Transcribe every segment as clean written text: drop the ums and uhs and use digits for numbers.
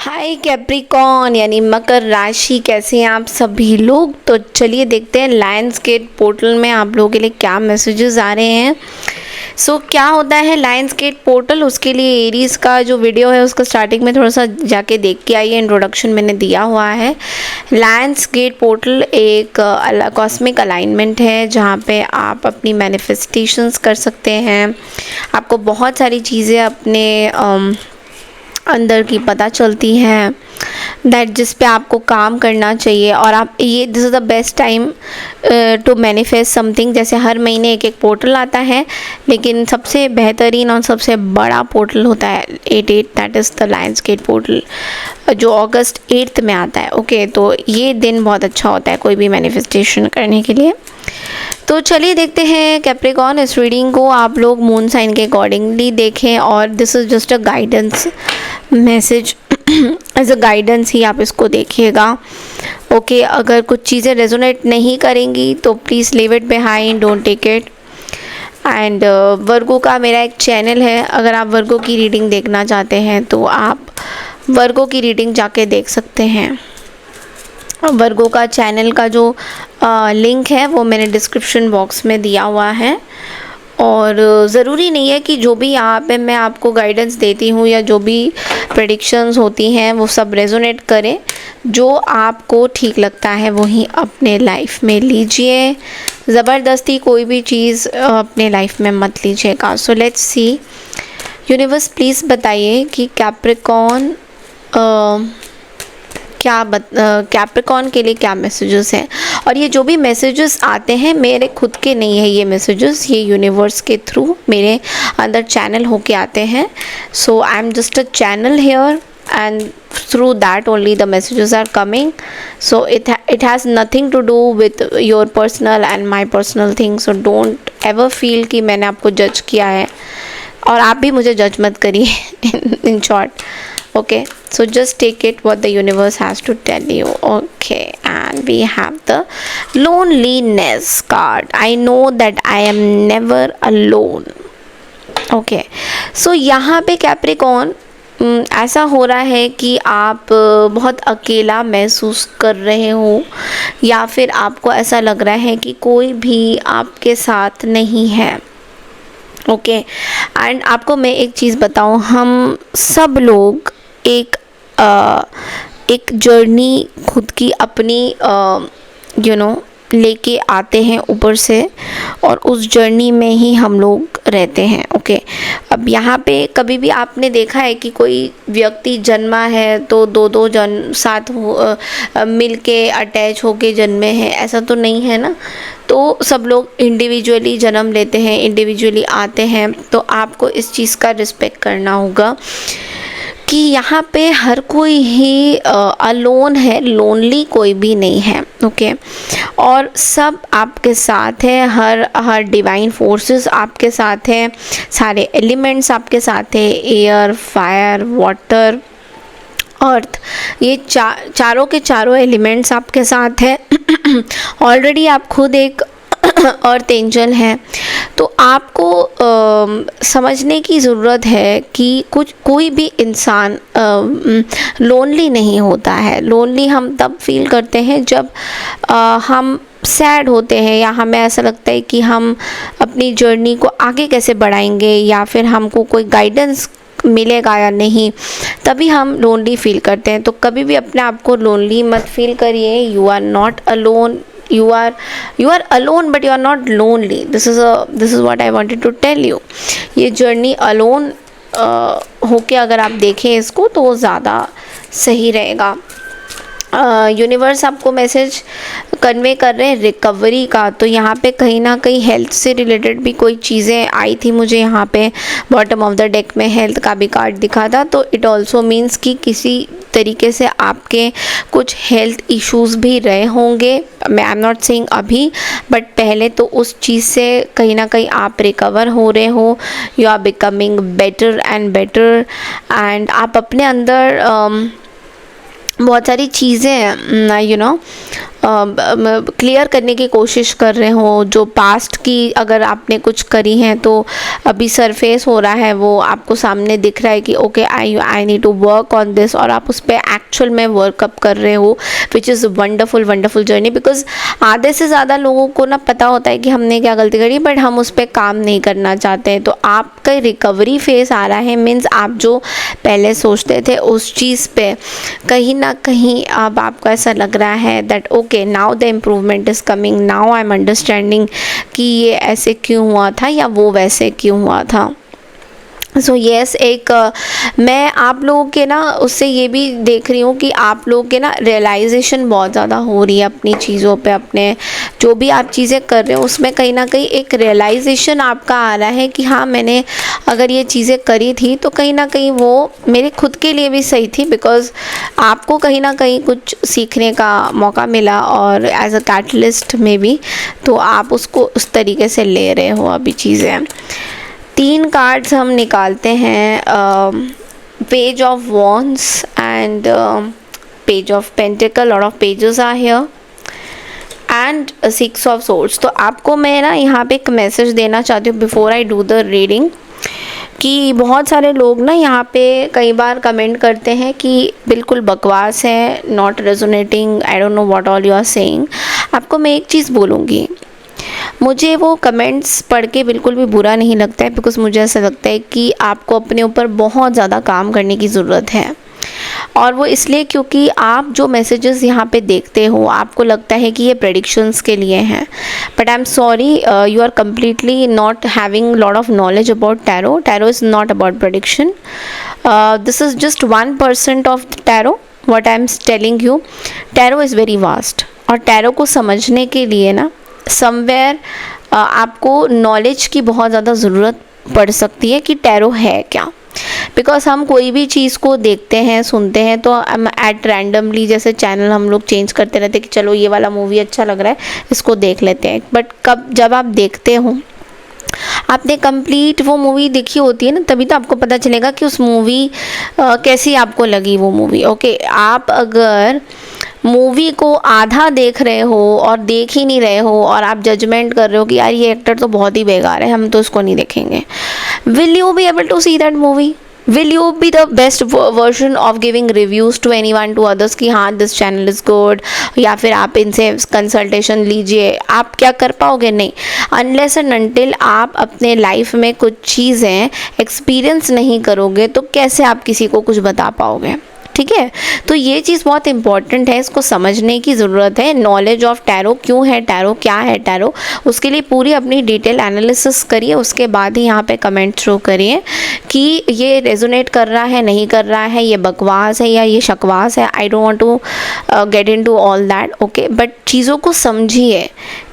हाय Capricorn यानी मकर राशि, कैसे हैं आप सभी लोग। तो चलिए देखते हैं लायंस गेट पोर्टल में आप लोगों के लिए क्या मैसेजेस आ रहे हैं। क्या होता है लायंस गेट पोर्टल, उसके लिए एरीज का जो वीडियो है उसका स्टार्टिंग में थोड़ा सा जाके देख के आइए। इंट्रोडक्शन मैंने दिया हुआ है। लायंस गेट पोर्टल एक कॉस्मिक अलाइनमेंट है जहाँ पे आप अपनी मैनिफेस्टेशंस कर सकते हैं। आपको बहुत सारी चीज़ें अपने अंदर की पता चलती हैं दैट जिस पे आपको काम करना चाहिए। और आप ये this is the best time to manifest something. जैसे हर महीने एक एक पोर्टल आता है, लेकिन सबसे बेहतरीन और सबसे बड़ा पोर्टल होता है 8/8, that is the lions gate portal जो अगस्त 8 में आता है। ओके, तो ये दिन बहुत अच्छा होता है कोई भी मैनिफेस्टेशन करने के लिए। तो चलिए देखते हैं कैप्रिकॉन, इस रीडिंग को आप लोग मून साइन के अकॉर्डिंगली देखें और this is just a guidance message. As a guidance ही आप इसको देखिएगा। ओके, अगर कुछ चीज़ें रेजोनेट नहीं करेंगी तो please leave it behind, don't take it. And Virgo का मेरा एक चैनल है, अगर आप वर्गो की रीडिंग देखना चाहते हैं तो आप वर्गो की रीडिंग जाके देख सकते हैं। वर्गो का चैनल का जो लिंक है वो मैंने डिस्क्रिप्शन बॉक्स में दिया हुआ है। और ज़रूरी नहीं है कि जो भी यहाँ पे मैं आपको गाइडेंस देती हूँ या जो भी प्रेडिक्शंस होती हैं वो सब रेजोनेट करें। जो आपको ठीक लगता है वही अपने लाइफ में लीजिए। ज़बरदस्ती कोई भी चीज़ अपने लाइफ में मत लीजिएगा। So let's see, universe please बताइए कि कैप्रिकॉन कैप्रिकॉन के लिए क्या मैसेजेस हैं। और ये जो भी मैसेजेस आते हैं मेरे खुद के नहीं है, ये मैसेजेस ये यूनिवर्स के थ्रू मेरे अंदर चैनल होके आते हैं। So I am just a channel here and through that only the messages are coming. So it has nothing to do with your personal and my personal things. So don't ever feel कि मैंने आपको जज किया है और आप भी मुझे जज मत करिए in short. Okay, so just take it what the universe has to tell you. Okay, and we have the loneliness card. I know that I am never alone. Okay, so यहाँ पे कैप्रिकॉन ऐसा हो रहा है कि आप बहुत अकेला महसूस कर रहे हो या फिर आपको ऐसा लग रहा है कि कोई भी आपके साथ नहीं है। ओके, एंड आपको मैं एक चीज़ बताऊं, हम सब लोग एक जर्नी खुद की अपनी लेके आते हैं ऊपर से और उस जर्नी में ही हम लोग रहते हैं। ओके, अब यहाँ पे कभी भी आपने देखा है कि कोई व्यक्ति जन्मा है तो दो जन साथ मिल के अटैच होके जन्मे हैं, ऐसा तो नहीं है ना। तो सब लोग इंडिविजुअली जन्म लेते हैं, इंडिविजुअली आते हैं। तो आपको इस चीज़ का रिस्पेक्ट करना होगा कि यहाँ पे हर कोई ही अलोन है, लोनली कोई भी नहीं है। ओके, और सब आपके साथ है, हर डिवाइन फोर्सेस आपके साथ है, सारे एलिमेंट्स आपके साथ है, एयर, फायर, वाटर, अर्थ, ये चारों के चारों एलिमेंट्स आपके साथ है। ऑलरेडी आप खुद एक अर्थ एंजल हैं। तो आपको समझने की ज़रूरत है कि कोई भी इंसान लोनली नहीं होता है। लोनली हम तब फील करते हैं जब हम सैड होते हैं या हमें ऐसा लगता है कि हम अपनी जर्नी को आगे कैसे बढ़ाएंगे या फिर हमको कोई गाइडेंस मिलेगा या नहीं, तभी हम लोनली फील करते हैं। तो कभी भी अपने आप को लोनली मत फील करिए। You are not alone, you are alone but you are not lonely. This is what I wanted to tell you. ये जर्नी अलोन होके अगर आप देखें इसको तो वो ज़्यादा सही रहेगा। यूनिवर्स आपको मैसेज कन्वे कर रहे हैं रिकवरी का। तो यहाँ पे कहीं ना कहीं हेल्थ से रिलेटेड भी कोई चीज़ें आई थी मुझे। यहाँ पे बॉटम ऑफ द डेक में हेल्थ का भी कार्ड दिखा था। तो इट ऑल्सो मीन्स कि किसी तरीके से आपके कुछ हेल्थ इश्यूज़ भी रहे होंगे। मैं आई एम नॉट सेइंग अभी, बट पहले तो उस चीज़ से कहीं ना कहीं आप रिकवर हो रहे हो। You are becoming better and better and आप अपने अंदर बहुत सारी चीज़ें क्लियर करने की कोशिश कर रहे हो, जो पास्ट की अगर आपने कुछ करी हैं तो अभी सरफेस हो रहा है, वो आपको सामने दिख रहा है कि okay I need to work on this, और आप उस पर एक्चुअल में वर्कअप कर रहे हो, which is wonderful journey. Because आधे से ज़्यादा लोगों को ना पता होता है कि हमने क्या गलती करी, बट हम उस पर काम नहीं करना चाहते हैं। तो आपका रिकवरी फेस आ रहा है, मीन्स आप जो पहले सोचते थे उस चीज़ पे कहीं ना कहीं अब आपको ऐसा लग रहा है that okay now the improvement is coming, now I am understanding कि ये ऐसे क्यों हुआ था या वो वैसे क्यों हुआ था। सो येस, एक मैं आप लोगों के ना उससे ये भी देख रही हूँ कि आप लोगों के ना रियलाइजेशन बहुत ज़्यादा हो रही है अपनी चीज़ों पे, अपने जो भी आप चीज़ें कर रहे हो उसमें कहीं ना कहीं एक रियलाइजेशन आपका आ रहा है कि हाँ, मैंने अगर ये चीज़ें करी थी तो कहीं ना कहीं वो मेरे खुद के लिए भी सही थी, बिकॉज़ आपको कहीं ना कहीं कुछ सीखने का मौका मिला और एज अ कैटलिस्ट में भी, तो आप उसको उस तरीके से ले रहे हो अभी चीज़ें। 3 कार्ड्स हम निकालते हैं, page of wands and page of pentacle, lot of pages are here, and 6 of swords. तो आपको मैं ना यहाँ पे एक मैसेज देना चाहती हूँ before I do the reading, कि बहुत सारे लोग ना यहाँ पे कई बार कमेंट करते हैं कि बिल्कुल बकवास है, not resonating, I don't know what all you are saying. आपको मैं एक चीज़ बोलूँगी, मुझे वो कमेंट्स पढ़ के बिल्कुल भी बुरा नहीं लगता है, बिकॉज़ मुझे ऐसा लगता है कि आपको अपने ऊपर बहुत ज़्यादा काम करने की ज़रूरत है। और वो इसलिए क्योंकि आप जो मैसेजेस यहाँ पे देखते हो आपको लगता है कि ये प्रेडिक्शंस के लिए हैं, but I am sorry, you are completely not having lot of knowledge about tarot. Tarot is not about prediction, this is just 1% of tarot, what I am telling you. Tarot is very vast, और tarot को समझने के लिए ना somewhere आपको knowledge की बहुत ज़्यादा ज़रूरत पड़ सकती है कि टैरो है क्या। बिकॉज हम कोई भी चीज़ को देखते हैं, सुनते हैं, तो हम एट रैंडमली जैसे चैनल हम लोग चेंज करते रहते हैं कि चलो ये वाला मूवी अच्छा लग रहा है, इसको देख लेते हैं। बट जब आप देखते हो, आपने कंप्लीट वो मूवी देखी होती है ना, तभी तो आपको पता चलेगा कि उस मूवी कैसी आपको लगी वो मूवी। ओके, आप अगर मूवी को आधा देख रहे हो और देख ही नहीं रहे हो और आप जजमेंट कर रहे हो कि यार ये एक्टर तो बहुत ही बेकार है, हम तो इसको नहीं देखेंगे, will you be able to see that movie? Will you be the best version of giving reviews to anyone, to others कि हाँ दिस चैनल इज़ गुड, या फिर आप इनसे कंसल्टेशन लीजिए? आप क्या कर पाओगे? नहीं, अनलेस एंड अनटिल आप अपने लाइफ में कुछ चीज़ें एक्सपीरियंस नहीं करोगे तो कैसे आप किसी को कुछ बता पाओगे? ठीक है, तो ये चीज़ बहुत इंपॉर्टेंट है, इसको समझने की ज़रूरत है। नॉलेज ऑफ टैरो, क्यों है टैरो, क्या है टैरो, उसके लिए पूरी अपनी डिटेल एनालिसिस करिए, उसके बाद ही यहाँ पे कमेंट थ्रो करिए कि ये रेजोनेट कर रहा है, नहीं कर रहा है, ये बकवास है या ये शकवास है। I don't want to get into all that, okay, but चीज़ों को समझिए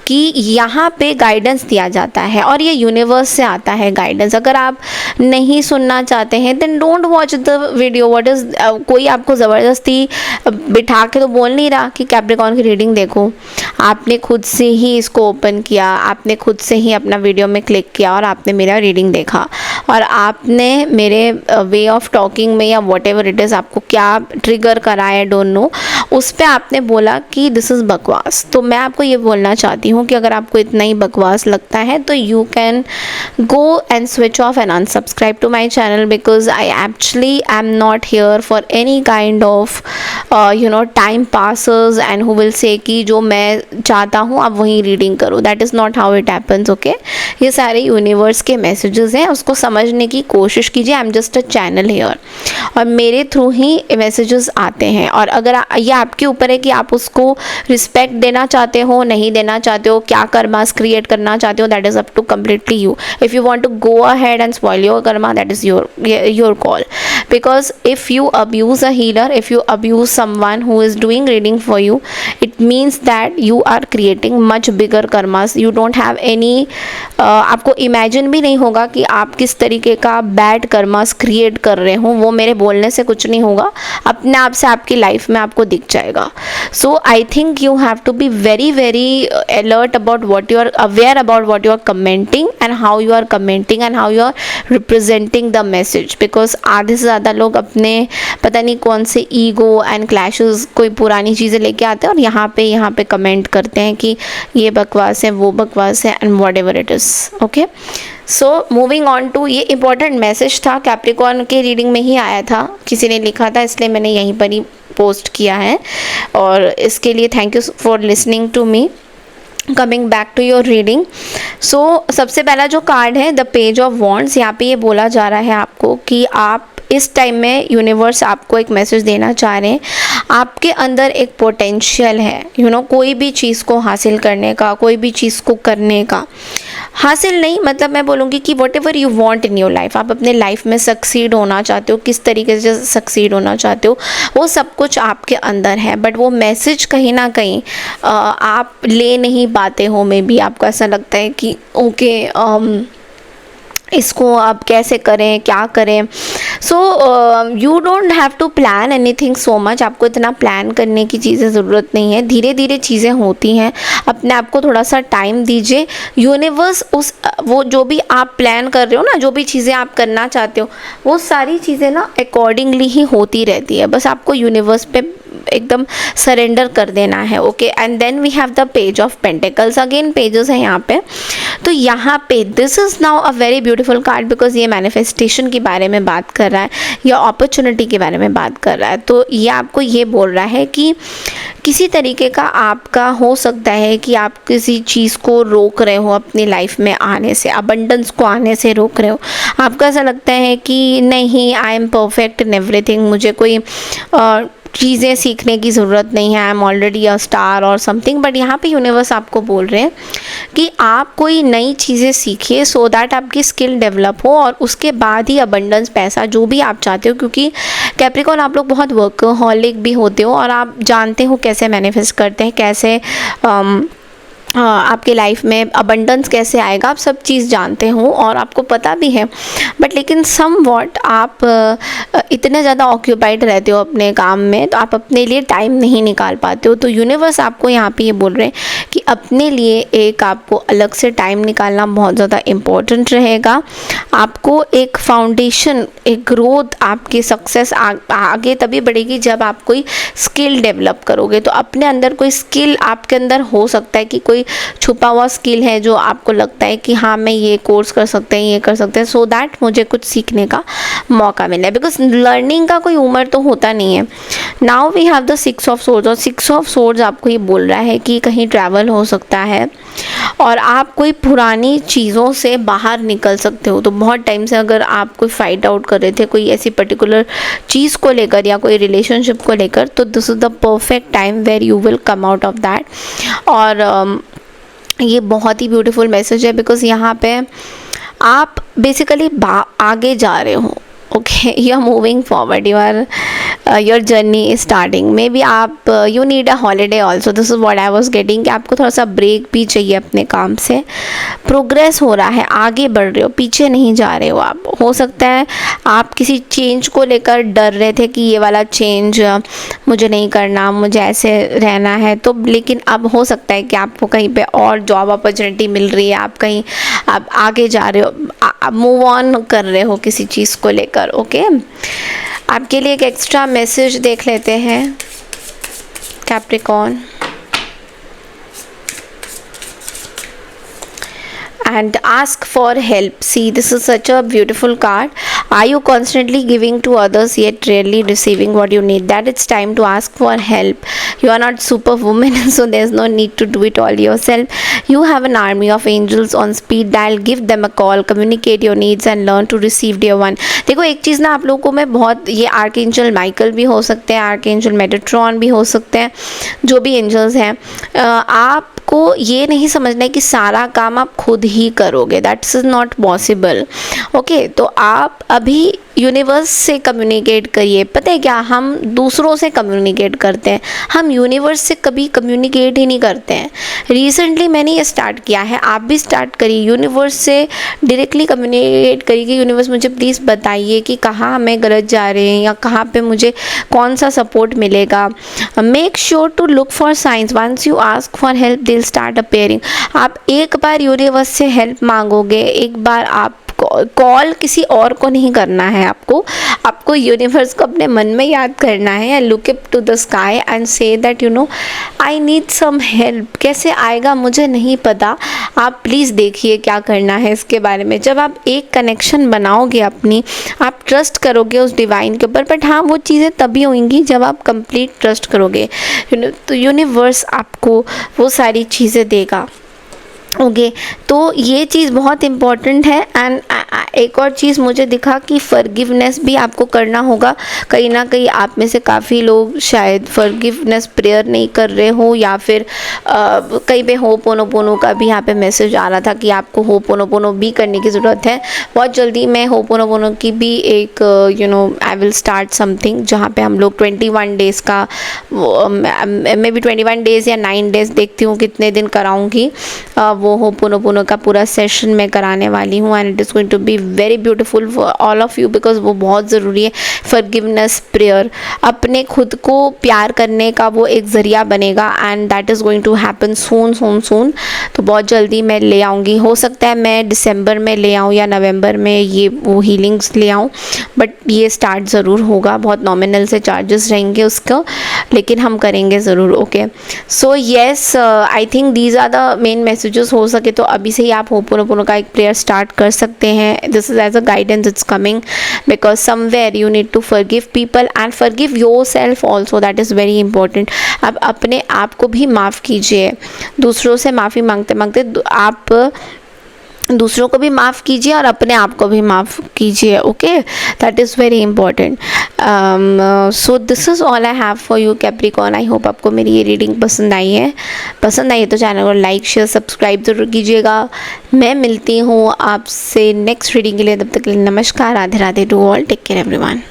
कि यहाँ पे गाइडेंस दिया जाता है और ये यूनिवर्स से आता है गाइडेंस। अगर आप नहीं सुनना चाहते हैं then don't watch the video. What is, कोई आपको ज़बरदस्ती बिठा के तो बोल नहीं रहा कि कैप्रिकॉर्न की रीडिंग देखो, आपने खुद से ही इसको ओपन किया, आपने खुद से ही अपना वीडियो में क्लिक किया और आपने मेरा रीडिंग देखा, और आपने मेरे वे ऑफ टॉकिंग में या वॉट एवर इट इज़ आपको क्या ट्रिगर करा है, डोंट नो, उस पर आपने बोला कि दिस इज़ बकवास। तो मैं आपको ये बोलना चाहती हूँ कि अगर आपको इतना ही बकवास लगता है तो you can go and switch off and unsubscribe to my channel, because I actually I am not here for any kind of time passes and who will say कि जो मैं चाहता हूँ आप वहीं रीडिंग करो। That is not how it happens, okay. ये सारे यूनिवर्स के मैसेजेस हैं, उसको समझने की कोशिश कीजिए। आई am just a channel here, और मेरे थ्रू ही मैसेजेस आते हैं, और अगर ये आपके ऊपर है कि आप उसको रिस्पेक्ट देना चाहते हो, नहीं देना चाहते हो, क्या कर्मास क्रिएट करना चाहते हो, that is up to completely you. If you want to go ahead and spoil your karma, that is your call, because if you abuse a healer, if you abuse someone who is doing reading for you, it means that you are creating much bigger karmas. You don't have any आपको imagine भी नहीं होगा कि आप किस तरीके का bad karmas create कर रहे हो, वो मेरे बोलने से कुछ नहीं होगा, अपने आप से आपकी लाइफ में आपको दिख जाएगा। So I think you have to be very very alert about what you are, aware about what you are commenting and how you are commenting and how you are representing the message, because आधे से ज़्यादा लोग अपने पता नहीं कौन से ego and clashes, कोई पुरानी चीज़ें लेके आते हैं और यहाँ पे कमेंट करते हैं कि ये बकवास है, वो बकवास है, and whatever it is. Okay, so moving on to, ये इंपॉर्टेंट मैसेज था, कैप्रिकॉर्न के रीडिंग में ही आया था, किसी ने लिखा था, इसलिए मैंने यहीं पर ही पोस्ट किया है, और इसके लिए thank you for listening to me. Coming back to your reading, so सबसे पहला जो कार्ड है द पेज ऑफ वॉन्ड्स, यहाँ पे ये बोला जा रहा है आपको कि आप इस टाइम में यूनिवर्स आपको एक मैसेज देना चाह रहे हैं, आपके अंदर एक पोटेंशियल है, कोई भी चीज़ को हासिल करने का, कोई भी चीज़ को करने का, हासिल नहीं मतलब मैं बोलूँगी कि what ever you want in your life, आप अपने लाइफ में सक्सीड होना चाहते हो, किस तरीके से सक्सीड होना चाहते हो, वो सब कुछ आपके अंदर है, बट वो मैसेज कहीं ना कहीं आप ले नहीं पाते हो। मे बी आपको ऐसा लगता है कि ओके इसको आप कैसे करें, क्या करें। So you don't have to plan anything so much, आपको इतना प्लान करने की चीज़ें ज़रूरत नहीं है, धीरे धीरे चीज़ें होती हैं, अपने आप को थोड़ा सा टाइम दीजिए। यूनिवर्स वो जो भी आप प्लान कर रहे हो ना, जो भी चीज़ें आप करना चाहते हो, वो सारी चीज़ें ना अकॉर्डिंगली ही होती रहती है, बस आपको यूनिवर्स पे एकदम सरेंडर कर देना है। Okay, and then we have the page of pentacles, again pages हैं यहाँ पे, तो यहाँ पे this is now a very beautiful card, because ये मैनिफेस्टेशन के बारे में बात कर रहा है या अपॉर्चुनिटी के बारे में बात कर रहा है। तो ये आपको ये बोल रहा है कि किसी तरीके का आपका हो सकता है कि आप किसी चीज़ को रोक रहे हो अपनी लाइफ में आने से, अबंडेंस को आने से रोक रहे हो, आपको ऐसा लगता है कि नहीं I am perfect in everything, मुझे कोई चीज़ें सीखने की ज़रूरत नहीं है, I am already a star और समथिंग, बट यहाँ पे यूनिवर्स आपको बोल रहे हैं कि आप कोई नई चीज़ें सीखिए सो दैट आपकी स्किल डेवलप हो, और उसके बाद ही अबंडेंस, पैसा, जो भी आप चाहते हो, क्योंकि कैप्रिकॉर्न आप लोग बहुत वर्कहॉलिक भी होते हो और आप जानते हो कैसे मैनिफेस्ट करते हैं, कैसे आपके लाइफ में अबंडेंस कैसे आएगा, आप सब चीज़ जानते हो और आपको पता भी है, बट लेकिन सम वॉट आप इतने ज़्यादा ऑक्यूपाइड रहते हो अपने काम में, तो आप अपने लिए टाइम नहीं निकाल पाते हो। तो यूनिवर्स आपको यहाँ पे ये बोल रहे हैं कि अपने लिए एक आपको अलग से टाइम निकालना बहुत ज़्यादा इम्पोर्टेंट रहेगा। आपको एक फाउंडेशन, एक ग्रोथ, आपकी सक्सेस आगे तभी बढ़ेगी जब आप कोई स्किल डेवलप करोगे। तो अपने अंदर कोई स्किल आपके अंदर हो सकता है कि कोई छुपा हुआ स्किल है जो आपको लगता है कि हाँ मैं ये कोर्स कर सकते हैं, ये कर सकते हैं, सो दैट मुझे कुछ सीखने का मौका मिले, बिकॉज लर्निंग का कोई उम्र तो होता नहीं है। Now we have the 6 of swords, और 6 ऑफ सोर्ड्स आपको ये बोल रहा है कि कहीं ट्रैवल हो सकता है और आप कोई पुरानी चीज़ों से बाहर निकल सकते हो। तो बहुत टाइम से अगर आप कोई फाइट आउट कर रहे थे कोई ऐसी पर्टिकुलर चीज़ को लेकर या कोई रिलेशनशिप को लेकर, तो this is the perfect time where you will come out of that. और ये बहुत ही ब्यूटीफुल मैसेज है, बिकॉज यहाँ पे आप बेसिकली आगे जा रहे हो। Okay, you are moving forward, your journey is starting. Maybe आप you need a holiday also, this is what I was getting, कि आपको थोड़ा सा ब्रेक भी चाहिए अपने काम से। प्रोग्रेस हो रहा है, आगे बढ़ रहे हो, पीछे नहीं जा रहे हो आप। हो सकता है आप किसी चेंज को लेकर डर रहे थे कि ये वाला चेंज मुझे नहीं करना, मुझे ऐसे रहना है, तो लेकिन अब हो सकता है कि आपको कहीं पे और जॉब अपॉर्चुनिटी मिल रही है, आप कहीं आप आगे जा रहे हो, मूव ऑन कर रहे हो किसी चीज़ को लेकर। ओके, आपके लिए एक एक्स्ट्रा मैसेज देख लेते हैं Capricorn. And ask for help. See, this is such a beautiful card. Are you constantly giving to others yet rarely receiving what you need? That it's time to ask for help. You are not superwoman, so there's no need to do it all yourself. You have an army of angels on speed dial. Give them a call, communicate your needs and learn to receive dear one. देखो एक चीज़ ना, आप लोगों में बहुत, ये archangel Michael भी हो सकते हैं, आर्कएंजल मेटाट्रॉन भी हो सकते हैं, जो भी एंजल्स हैं, आपको ये नहीं समझना है कि सारा काम आप खुद ही करोगे, that's is not possible. Okay, तो आप अभी यूनिवर्स से कम्युनिकेट करिए। पता है क्या, हम दूसरों से कम्युनिकेट करते हैं, हम यूनिवर्स से कभी कम्युनिकेट ही नहीं करते हैं। रिसेंटली मैंने ये स्टार्ट किया है, आप भी स्टार्ट करिए, यूनिवर्स से डायरेक्टली कम्युनिकेट करिए कि यूनिवर्स मुझे प्लीज़ बताइए कि कहाँ हमें गलत जा रहे हैं या कहाँ पे मुझे कौन सा सपोर्ट मिलेगा। Make sure to look for signs, once you ask for help they will start appearing. आप एक बार यूनिवर्स से हेल्प मांगोगे, एक बार आप कॉल किसी और को नहीं करना है, आपको यूनिवर्स को अपने मन में याद करना है, look up to the sky and say that you know I need some help. कैसे आएगा मुझे नहीं पता, आप प्लीज़ देखिए क्या करना है इसके बारे में। जब आप एक कनेक्शन बनाओगे अपनी, आप ट्रस्ट करोगे उस डिवाइन के ऊपर, बट हाँ वो चीज़ें तभी होंगी जब आप कंप्लीट ट्रस्ट करोगे, तो यूनिवर्स आपको वो सारी चीज़ें देगा। ओके तो ये चीज़ बहुत इम्पॉर्टेंट है। एंड एक और चीज़ मुझे दिखा कि फॉरगिवनेस भी आपको करना होगा। कहीं ना कहीं आप में से काफ़ी लोग शायद फॉरगिवनेस प्रेयर नहीं कर रहे हो, या फिर कहीं पे होपोनोपोनो का भी यहाँ पे मैसेज आ रहा था कि आपको होपोनोपोनो भी करने की ज़रूरत है। बहुत जल्दी मैं होपोनोपोनो की भी एक आई विल स्टार्ट समथिंग, जहाँ पे हम लोग 21 डेज़ का, मे बी 21 डेज़ या 9 डेज़, देखती हूँ कितने दिन कराऊँगी, वो होपोनोपोनो का पूरा सेशन मैं कराने वाली हूँ। And it is going to be very beautiful for all of you, because वो बहुत ज़रूरी है। फॉरगिवनेस प्रेयर अपने खुद को प्यार करने का वो एक ज़रिया बनेगा, and that is going to happen soon. तो बहुत जल्दी मैं ले आऊँगी। हो सकता है मैं दिसंबर में ले आऊँ या नवंबर में ये वो हीलिंग्स ले आऊँ, बट ये स्टार्ट ज़रूर होगा। बहुत नॉमिनल से चार्जेस रहेंगे उसका, लेकिन हम करेंगे ज़रूर। Okay so yes, I think these are the main messages. हो सके तो अभी से ही आप होपोनोपोनो का एक प्रेयर स्टार्ट कर सकते हैं। This is as a guidance it's coming, because somewhere you need to forgive people and forgive yourself also, that is very important. आप अपने आप को भी माफ़ कीजिए। दूसरों से माफ़ी मांगते मांगते आप दूसरों को भी माफ़ कीजिए और अपने आप को भी माफ़ कीजिए। Okay that is very important. So this is all I have for you Capricorn. I hope आपको मेरी ये रीडिंग पसंद आई है तो चैनल को लाइक शेयर सब्सक्राइब ज़रूर कीजिएगा। मैं मिलती हूँ आपसे नेक्स्ट रीडिंग के लिए, तब तक के लिए नमस्कार, Radhe Radhe to all, take care everyone.